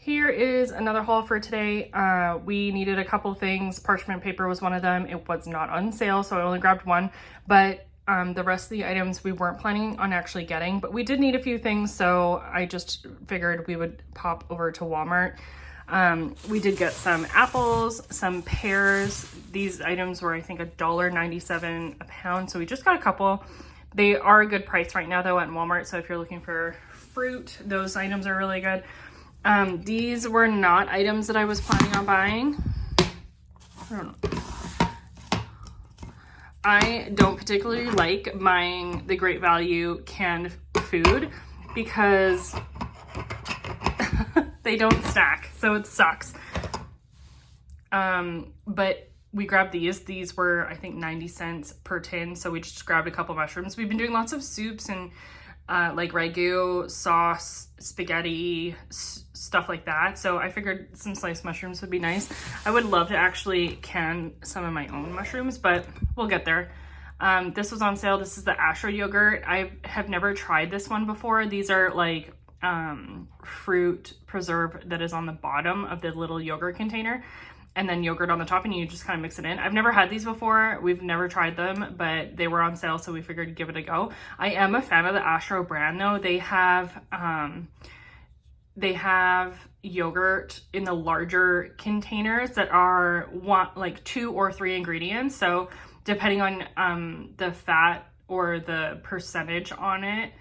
Here is another haul for today. We needed a couple things. Parchment paper was one of them. It was not on sale, so I only grabbed one, but the rest of the items we weren't planning on actually getting, but we did need a few things, so I just figured we would pop over to Walmart. We did get some apples, some pears. These items were, I think, $1.97 a pound, so we just got a couple. They are a good price right now, though, at Walmart, so if you're looking for fruit, those items are really good. These were not items that I was planning on buying. I don't particularly like buying the Great Value canned food because they don't stack, so it sucks. But we grabbed these. These were, I think, 90 cents per tin, so we just grabbed a couple mushrooms. We've been doing lots of soups and like ragu, sauce, spaghetti, stuff like that. So I figured some sliced mushrooms would be nice. I would love to actually can some of my own mushrooms, but we'll get there. This was on sale. This is the Astro yogurt. I have never tried this one before. These are like fruit preserve that is on the bottom of the little yogurt container, and then yogurt on the top, and you just kind of mix it in. I've never had these before. We've never tried them, but they were on sale, so we figured give it a go. I am a fan of the Astro brand, though. They have yogurt in the larger containers that are like 2 or 3 ingredients. So depending on the fat or the percentage on it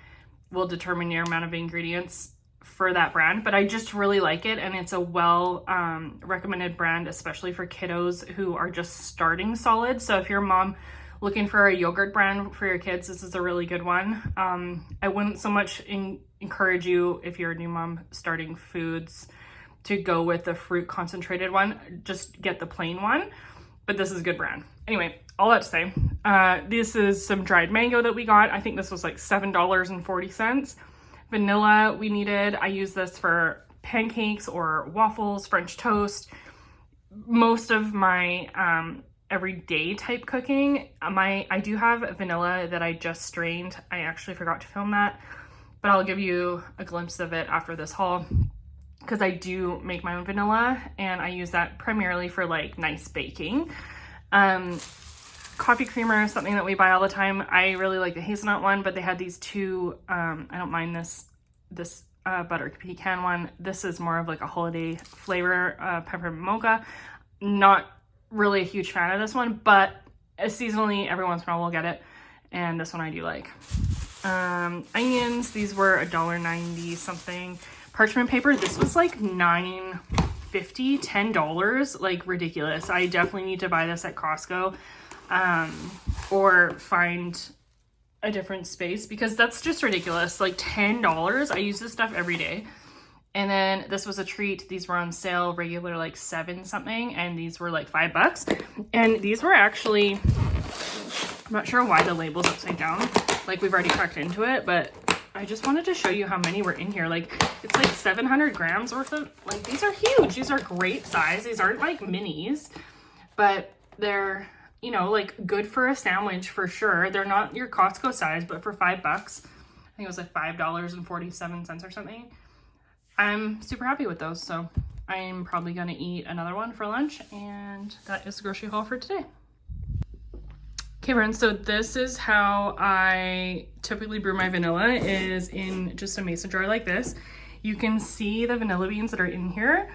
will determine your amount of ingredients for that brand. But I just really like it, and it's a well recommended brand, especially for kiddos who are just starting solids. So if you're a mom looking for a yogurt brand for your kids, this is a really good one. I wouldn't so much encourage you, if you're a new mom starting foods, to go with the fruit concentrated one. Just get the plain one, but this is a good brand. Anyway, all that to say, this is some dried mango that we got. I think this was like $7.40. Vanilla we needed. I use this for pancakes or waffles, French toast. Most of my everyday type cooking, I do have vanilla that I just strained. I actually forgot to film that, but I'll give you a glimpse of it after this haul, because I do make my own vanilla and I use that primarily for like nice baking. Coffee creamer is something that we buy all the time. I really like the hazelnut one, but they had these two. I don't mind this butter pecan one. This is more of like a holiday flavor, peppermint mocha. Not really a huge fan of this one, but seasonally every once in a while we'll get it, and this one I do like. Onions, these were $1.90 something. Parchment paper, this was like $9.50, $10, like ridiculous. I definitely need to buy this at Costco, or find a different space, because that's just ridiculous. Like $10. I use this stuff every day. And then this was a treat. These were on sale, regular like 7 something, and these were like $5. And these were actually, I'm not sure why the label's upside down, like we've already cracked into it, but I just wanted to show you how many were in here. Like it's like 700 grams worth of, like these are huge. These are great size. These aren't like minis, but they're, you know, like good for a sandwich for sure. They're not your Costco size, but for $5, I think it was like $5.47 or something. I'm super happy with those, so I'm probably gonna eat another one for lunch, and that is the grocery haul for today. Okay, friends, so this is how I typically brew my vanilla, is in just a mason jar like this. You can see the vanilla beans that are in here.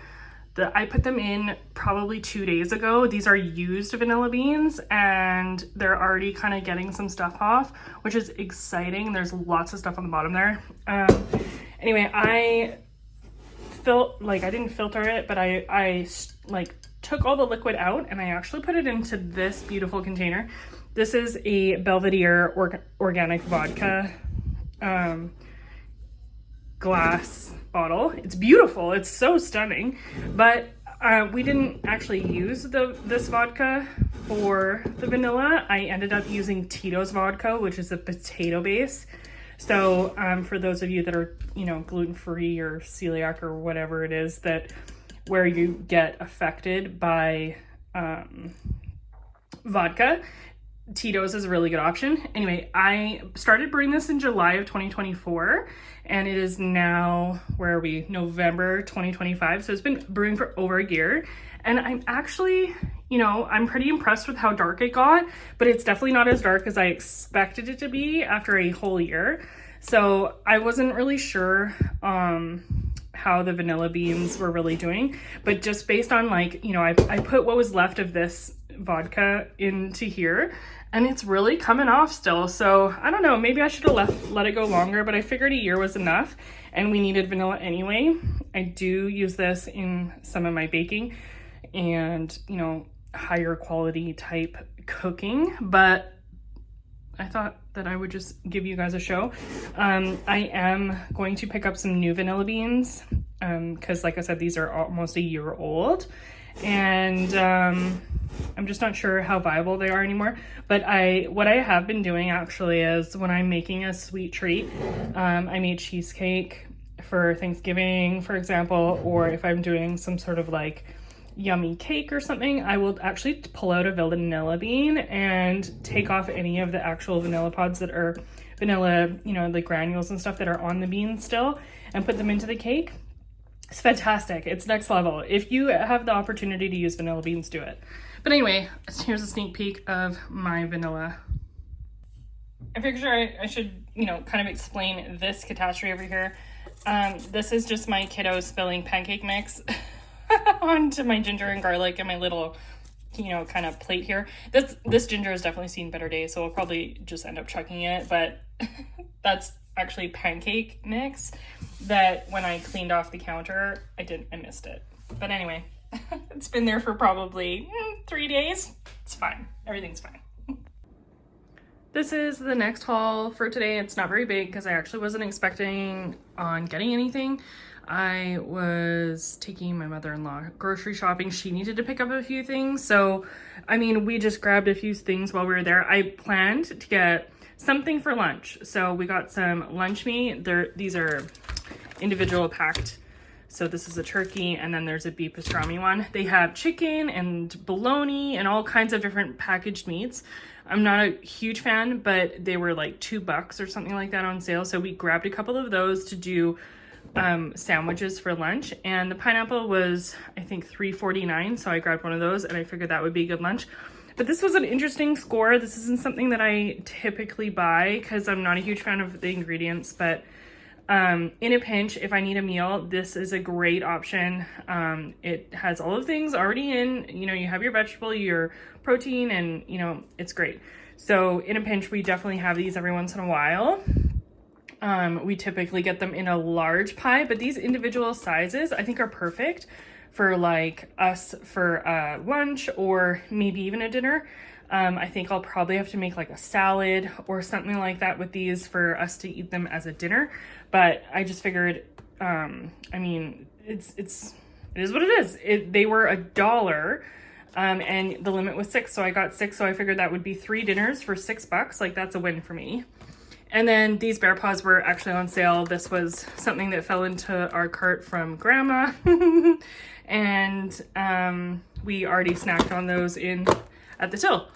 I put them in probably 2 days ago. These are used vanilla beans, and they're already kind of getting some stuff off, which is exciting. There's lots of stuff on the bottom there. Anyway, I didn't filter it, but I like took all the liquid out, and I actually put it into this beautiful container. This is a Belvedere organic vodka glass bottle. It's beautiful. It's so stunning, but we didn't actually use this vodka for the vanilla. I ended up using Tito's vodka, which is a potato base. So for those of you that are, you know, gluten-free or celiac or whatever it is, that where you get affected by vodka, Tito's is a really good option. Anyway, I started brewing this in July of 2024 and it is now, where are we? November 2025. So it's been brewing for over a year and I'm actually, you know, I'm pretty impressed with how dark it got, but it's definitely not as dark as I expected it to be after a whole year. So I wasn't really sure how the vanilla beans were really doing, but just based on like, you know, I put what was left of this vodka into here and it's really coming off still. So I don't know, maybe I should have let it go longer, but I figured a year was enough and we needed vanilla anyway. I do use this in some of my baking and, you know, higher quality type cooking, but I thought that I would just give you guys a show. I am going to pick up some new vanilla beans because like I said, these are almost a year old and I'm just not sure how viable they are anymore. But what I have been doing actually is when I'm making a sweet treat, I made cheesecake for Thanksgiving, for example, or if I'm doing some sort of like yummy cake or something, I will actually pull out a vanilla bean and take off any of the actual vanilla pods that are vanilla, you know, the granules and stuff that are on the bean still and put them into the cake. It's fantastic. It's next level. If you have the opportunity to use vanilla beans, do it. But anyway, here's a sneak peek of my vanilla. I figured I should, you know, kind of explain this catastrophe over here. This is just my kiddos spilling pancake mix onto my ginger and garlic and my little, you know, kind of plate here. This ginger has definitely seen better days, so I'll probably just end up chucking it, but that's actually pancake mix that when I cleaned off the counter, I missed it. But anyway, it's been there for probably 3 days. It's fine. Everything's fine. This is the next haul for today. It's not very big because I actually wasn't expecting on getting anything. I was taking my mother-in-law grocery shopping. She needed to pick up a few things. So, I mean, we just grabbed a few things while we were there. I planned to get something for lunch. So we got some lunch meat. These are individual packed. So this is a turkey and then there's a beef pastrami one. They have chicken and bologna and all kinds of different packaged meats. I'm not a huge fan, but they were like $2 or something like that on sale. So we grabbed a couple of those to do sandwiches for lunch, and the pineapple was I think $3.49, so I grabbed one of those and I figured that would be a good lunch. But this was an interesting score. This isn't something that I typically buy because I'm not a huge fan of the ingredients, but in a pinch, if I need a meal, this is a great option. It has all of the things already in, you know, you have your vegetable, your protein, and you know, it's great. So in a pinch, we definitely have these every once in a while. We typically get them in a large pie, but these individual sizes I think are perfect for like us for lunch or maybe even a dinner. I think I'll probably have to make like a salad or something like that with these for us to eat them as a dinner. But I just figured, I mean, it is what it is. They were $1, and the limit was 6, so I got 6. So I figured that would be 3 dinners for $6. Like that's a win for me. And then these bear paws were actually on sale. This was something that fell into our cart from Grandma. And we already snacked on those at the till.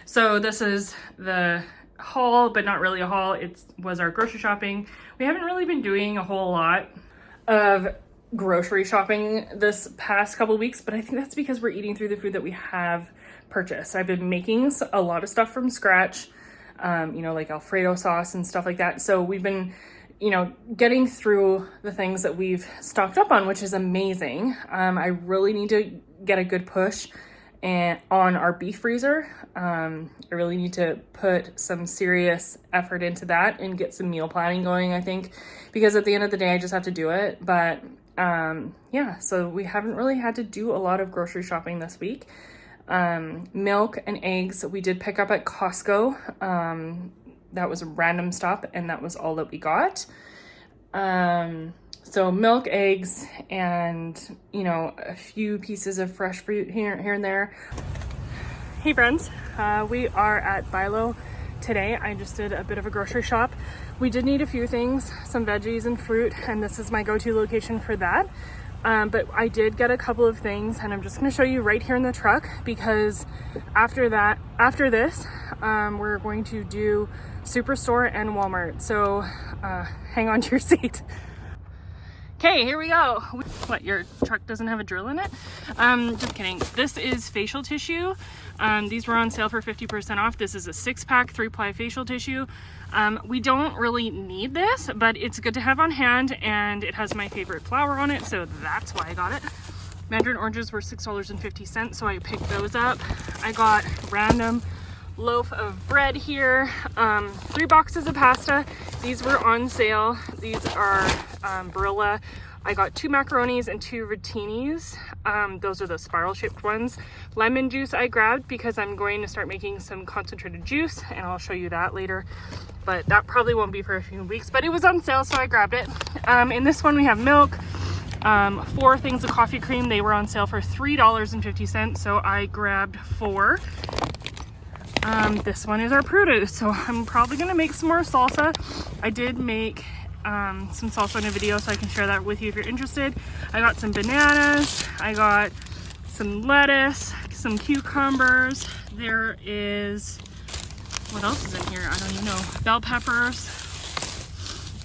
So this is the haul, but not really a haul. It was our grocery shopping. We haven't really been doing a whole lot of grocery shopping this past couple of weeks, but I think that's because we're eating through the food that we have purchased. I've been making a lot of stuff from scratch. You know, like Alfredo sauce and stuff like that. So we've been, you know, getting through the things that we've stocked up on, which is amazing. I really need to get a good push on our beef freezer. I really need to put some serious effort into that and get some meal planning going, I think, because at the end of the day, I just have to do it. But yeah, so we haven't really had to do a lot of grocery shopping this week. Milk and eggs we did pick up at Costco. That was a random stop and that was all that we got. So milk, eggs, and you know, a few pieces of fresh fruit here and there. Hey friends, we are at Bilo today. I just did a bit of a grocery shop. We did need a few things, some veggies and fruit, and this is my go-to location for that. But I did get a couple of things, and I'm just going to show you right here in the truck, because after this, we're going to do Superstore and Walmart. So hang on to your seat. Okay, here we go. What, your truck doesn't have a drill in it? Just kidding. This is facial tissue. These were on sale for 50% off. This is a 6-pack 3-ply facial tissue. We don't really need this, but it's good to have on hand, and it has my favorite flower on it, so that's why I got it. Mandarin oranges were $6.50, so I picked those up. I got random loaf of bread here, 3 boxes of pasta. These were on sale. These are Barilla. I got 2 macaronis and 2 rottinis. Those are the spiral shaped ones. Lemon juice I grabbed because I'm going to start making some concentrated juice, and I'll show you that later, but that probably won't be for a few weeks, but it was on sale, so I grabbed it. In this one we have milk, 4 things of coffee cream. They were on sale for $3.50, so I grabbed 4. This one is our produce, so I'm probably gonna make some more salsa. I did make some salsa in a video, so I can share that with you if you're interested. I got some bananas, I got some lettuce, some cucumbers. There is, what else is in here? I don't even know. Bell peppers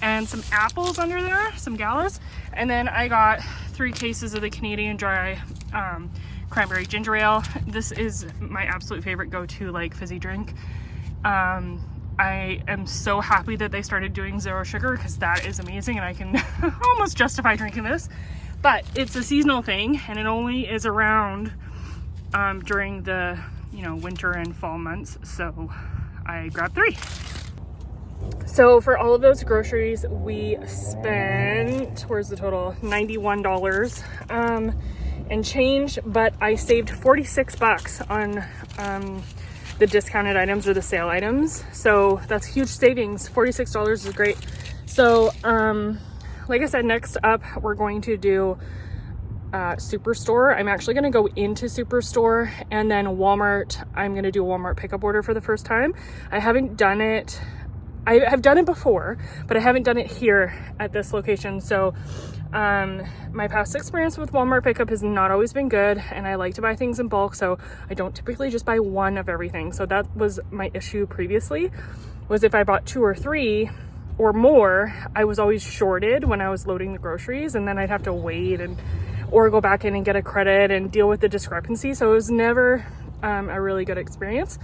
and some apples under there, some galas. And then I got 3 cases of the Canadian Dry cranberry ginger ale. This is my absolute favorite go-to like fizzy drink. I am so happy that they started doing 0 sugar, because that is amazing, and I can almost justify drinking this. But it's a seasonal thing, and it only is around during the, you know, winter and fall months, so I grabbed 3. So for all of those groceries, we spent, where's the total? $91 and change, but I saved 46 bucks on the discounted items or the sale items. So that's huge savings. $46 is great. So like I said, next up we're going to do Superstore. I'm actually going to go into Superstore, and then Walmart. I'm going to do a Walmart pickup order for the first time. I haven't done it. I have done it before, but I haven't done it here at this location. So my past experience with Walmart pickup has not always been good, and I like to buy things in bulk, so I don't typically just buy one of everything. So that was my issue previously, was if I bought 2 or 3 or more, I was always shorted when I was loading the groceries, and then I'd have to wait or go back in and get a credit and deal with the discrepancy. So it was never a really good experience.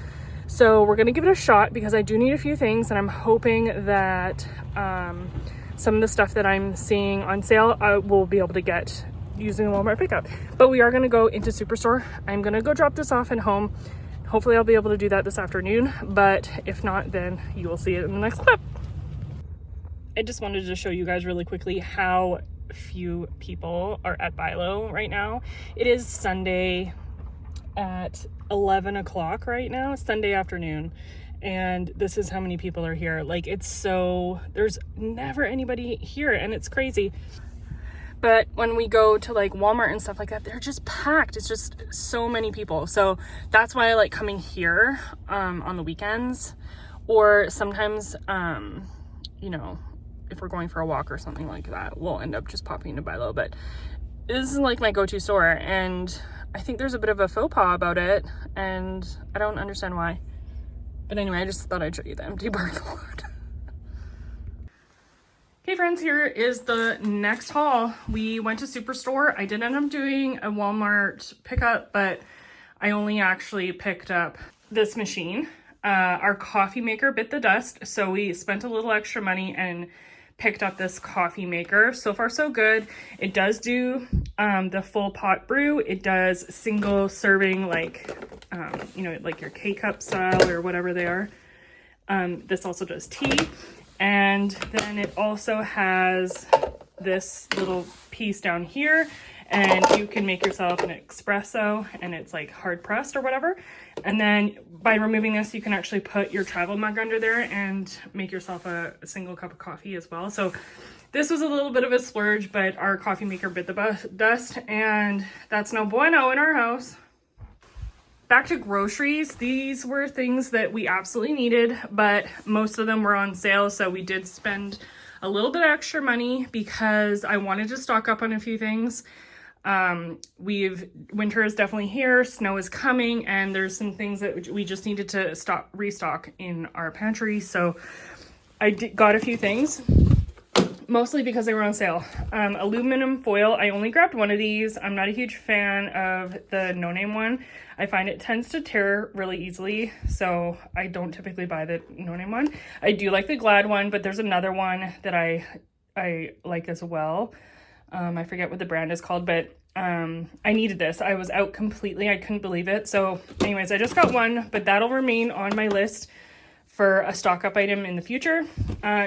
So we're gonna give it a shot, because I do need a few things, and I'm hoping that some of the stuff that I'm seeing on sale I will be able to get using the Walmart pickup. But we are gonna go into Superstore. I'm gonna go drop this off at home. Hopefully I'll be able to do that this afternoon, but if not, then you will see it in the next clip. I just wanted to show you guys really quickly how few people are at Bilo right now. It is Sunday at 11 o'clock right now, Sunday afternoon, and this is how many people are here. Like, it's so, there's never anybody here, and it's crazy. But when we go to like Walmart and stuff like that, they're just packed. It's just so many people. So that's why I like coming here on the weekends, or sometimes you know, if we're going for a walk or something like that, we'll end up just popping to Bilo. But this is like my go-to store, and I think there's a bit of a faux pas about it, and I don't understand why. But anyway, I just thought I'd show you the empty parking lot. Hey friends, here is the next haul. We went to Superstore. I did end up doing a Walmart pickup, but I only actually picked up this machine. Our coffee maker bit the dust, so we spent a little extra money and picked up this coffee maker. So far so good. It does do the full pot brew. It does single serving, like you know, like your K-cup style or whatever they are. This also does tea, and then it also has this little piece down here, and you can make yourself an espresso, and it's like hard pressed or whatever. And then by removing this, you can actually put your travel mug under there and make yourself a single cup of coffee as well. So this was a little bit of a splurge, but our coffee maker bit the dust, and that's no bueno in our house. Back to groceries. These were things that we absolutely needed, but most of them were on sale, so we did spend a little bit of extra money because I wanted to stock up on a few things. Winter is definitely here, snow is coming, and there's some things that we just needed to restock in our pantry. So I got a few things, mostly because they were on sale. Aluminum foil, I only grabbed one of these. I'm not a huge fan of the no name one. I find it tends to tear really easily, so I don't typically buy the no name one. I do like the Glad one, but there's another one that I like as well. I forget what the brand is called, but I needed this. I was out completely. I couldn't believe it. So anyways, I just got one, but that'll remain on my list for a stock up item in the future.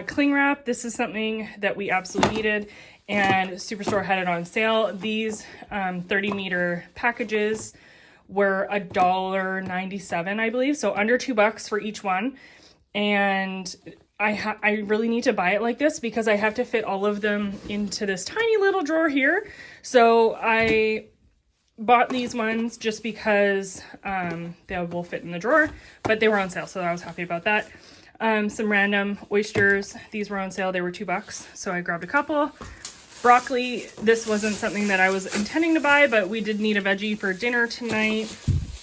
Cling wrap, this is something that we absolutely needed, and Superstore had it on sale. These 30-meter packages were $1.97, I believe, so under $2 for each one. And I really need to buy it like this because I have to fit all of them into this tiny little drawer here. So I bought these ones just because they will fit in the drawer, but they were on sale, so I was happy about that. Some random oysters, these were on sale. They were $2, so I grabbed a couple. Broccoli, this wasn't something that I was intending to buy, but we did need a veggie for dinner tonight.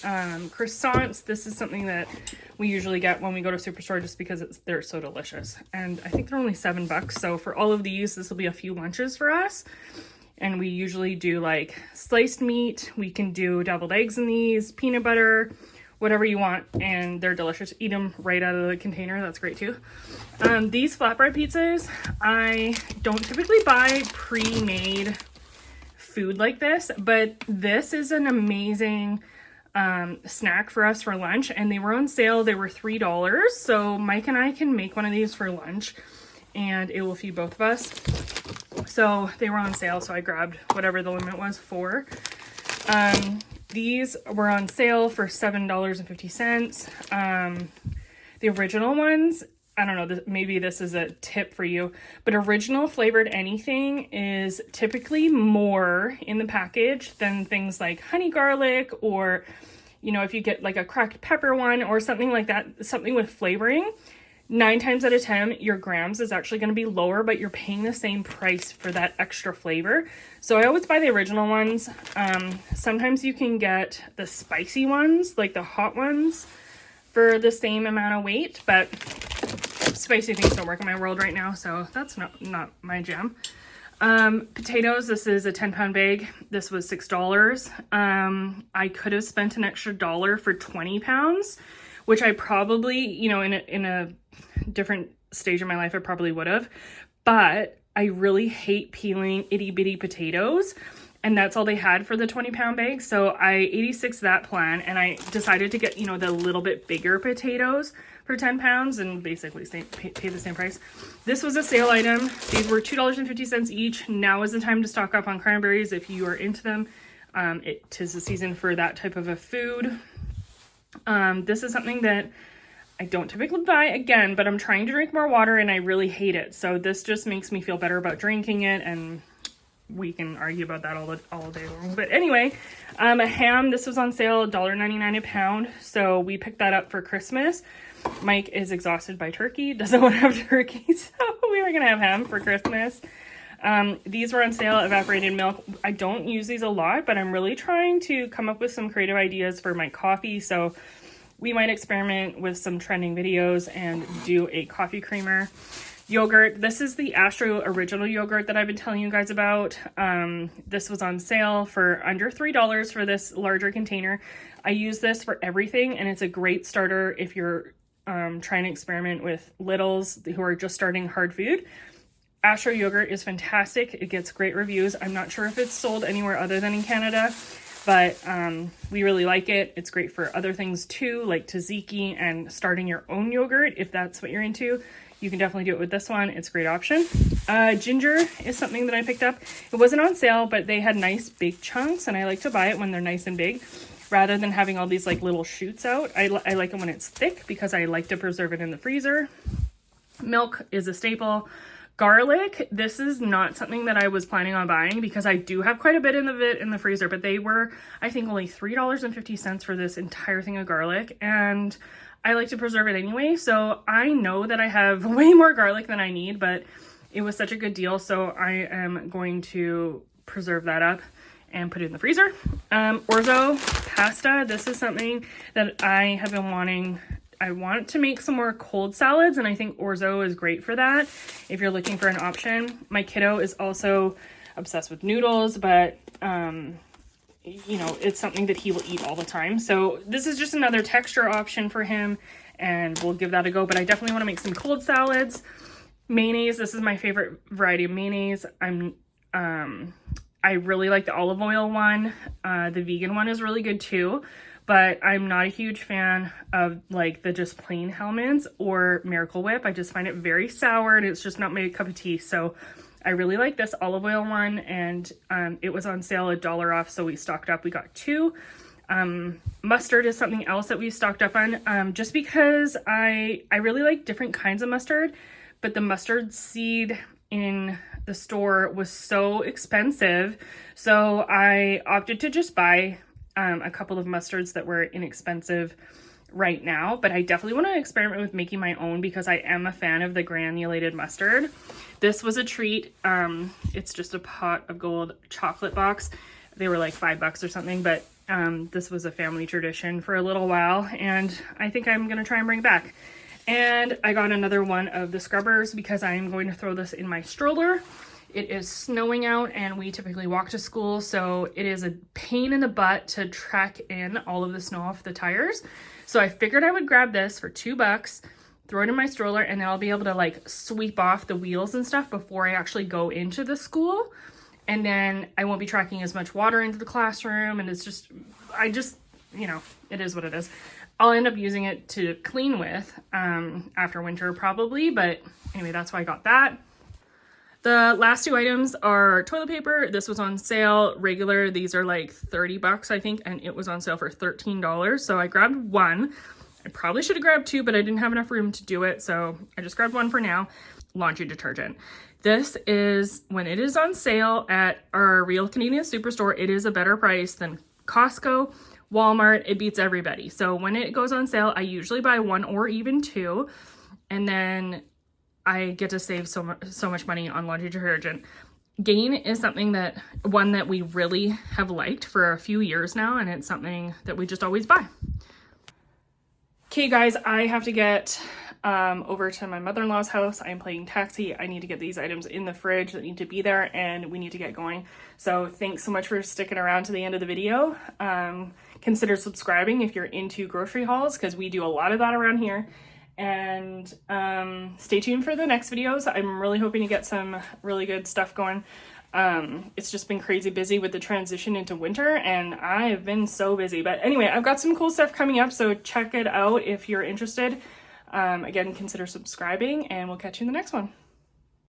Croissants, this is something that we usually get when we go to Superstore just because they're so delicious, and I think they're only $7, so for all of these, this will be a few lunches for us. And we usually do like sliced meat, we can do deviled eggs in these, peanut butter, whatever you want, and they're delicious. Eat them right out of the container, that's great too. These flatbread pizzas, I don't typically buy pre-made food like this, but this is an amazing snack for us for lunch, and they were on sale. They were $3, so Mike and I can make one of these for lunch and it will feed both of us. So they were on sale, so I grabbed whatever the limit was for. These were on sale for $7.50. The original ones, I don't know, maybe this is a tip for you, but original flavored anything is typically more in the package than things like honey garlic, or, you know, if you get like a cracked pepper one or something like that, something with flavoring, 9 times out of 10, your grams is actually going to be lower, but you're paying the same price for that extra flavor. So I always buy the original ones. Sometimes you can get the spicy ones, like the hot ones, for the same amount of weight, but spicy things don't work in my world right now, so that's not my jam. Potatoes, this is a 10-pound bag. This was $6. I could have spent an extra $1 for 20 pounds, which I probably, you know, in a different stage of my life, I probably would have, but I really hate peeling itty bitty potatoes, and that's all they had for the 20-pound bag. So I 86 that plan, and I decided to get, you know, the little bit bigger potatoes for 10 pounds and basically pay the same price. This was a sale item. These were $2.50 each. Now is the time to stock up on cranberries if you are into them. It is the season for that type of a food. This is something that I don't typically buy again, but I'm trying to drink more water and I really hate it. So this just makes me feel better about drinking it, and we can argue about that all day long. But anyway, a ham, this was on sale, $1.99 a pound. So we picked that up for Christmas. Mike is exhausted by turkey, doesn't want to have turkey, so we were going to have ham for Christmas. These were on sale, evaporated milk. I don't use these a lot, but I'm really trying to come up with some creative ideas for my coffee. So we might experiment with some trending videos and do a coffee creamer. Yogurt, this is the Astro original yogurt that I've been telling you guys about. This was on sale for under $3 for this larger container. I use this for everything, and it's a great starter if you're trying to experiment with littles who are just starting hard food. Astro yogurt is fantastic. It gets great reviews. I'm not sure if it's sold anywhere other than in Canada, but we really like it. It's great for other things too, like tzatziki and starting your own yogurt. If that's what you're into, you can definitely do it with this one. It's a great option. Ginger is something that I picked up. It wasn't on sale, but they had nice big chunks, and I like to buy it when they're nice and big rather than having all these like little shoots out. I like it when it's thick because I like to preserve it in the freezer. Milk is a staple. Garlic, this is not something that I was planning on buying because I do have quite a bit in the freezer, but they were, I think, only $3.50 for this entire thing of garlic, and I like to preserve it anyway, so I know that I have way more garlic than I need, but It was such a good deal, so I am going to preserve that up and put it in the freezer. Orzo pasta. This is something that I have been wanting. I want to make some more cold salads, and I think orzo is great for that if you're looking for an option. My kiddo is also obsessed with noodles, but you know, it's something that he will eat all the time. So this is just another texture option for him, and we'll give that a go. But I definitely want to make some cold salads. Mayonnaise. This is my favorite variety of mayonnaise. I really like the olive oil one. The vegan one is really good too, but I'm not a huge fan of like the just plain Hellmann's or Miracle Whip. I just find it very sour and it's just not my cup of tea. So I really like this olive oil one, and it was on sale $1 off, so we stocked up. We got 2. Mustard is something else that we stocked up on, just because I really like different kinds of mustard, but the mustard seed in the store was so expensive, so I opted to just buy a couple of mustards that were inexpensive right now. But I definitely want to experiment with making my own because I am a fan of the granulated mustard. This was a treat. It's just a pot of gold chocolate box. They were like $5 or something, but this was a family tradition for a little while, and I think I'm gonna try and bring it back. And I got another one of the scrubbers because I'm going to throw this in my stroller. It is snowing out and we typically walk to school, so it is a pain in the butt to track in all of the snow off the tires. So I figured I would grab this for $2, throw it in my stroller, and then I'll be able to like sweep off the wheels and stuff before I actually go into the school. And then I won't be tracking as much water into the classroom, and it's just, you know, it is what it is. I'll end up using it to clean with after winter probably, but anyway, that's why I got that. The last 2 items are toilet paper. This was on sale regular. These are like $30, I think, and it was on sale for $13. So I grabbed 1. I probably should have grabbed 2, but I didn't have enough room to do it, so I just grabbed 1 for now. Laundry detergent. This is, when it is on sale at our Real Canadian Superstore, it is a better price than Costco, Walmart. It beats everybody. So when it goes on sale, I usually buy 1 or even 2, and then I get to save so much money on laundry detergent. Gain is one that we really have liked for a few years now, and it's something that we just always buy. Okay guys, I have to get over to my mother-in-law's house. I'm playing taxi. I need to get these items in the fridge that need to be there, and we need to get going. So thanks so much for sticking around to the end of the video. Consider subscribing if you're into grocery hauls, because we do a lot of that around here. And stay tuned for the next videos. I'm really hoping to get some really good stuff going. It's just been crazy busy with the transition into winter, and I've been so busy. But anyway, I've got some cool stuff coming up, so check it out if you're interested. Again, consider subscribing, and we'll catch you in the next one.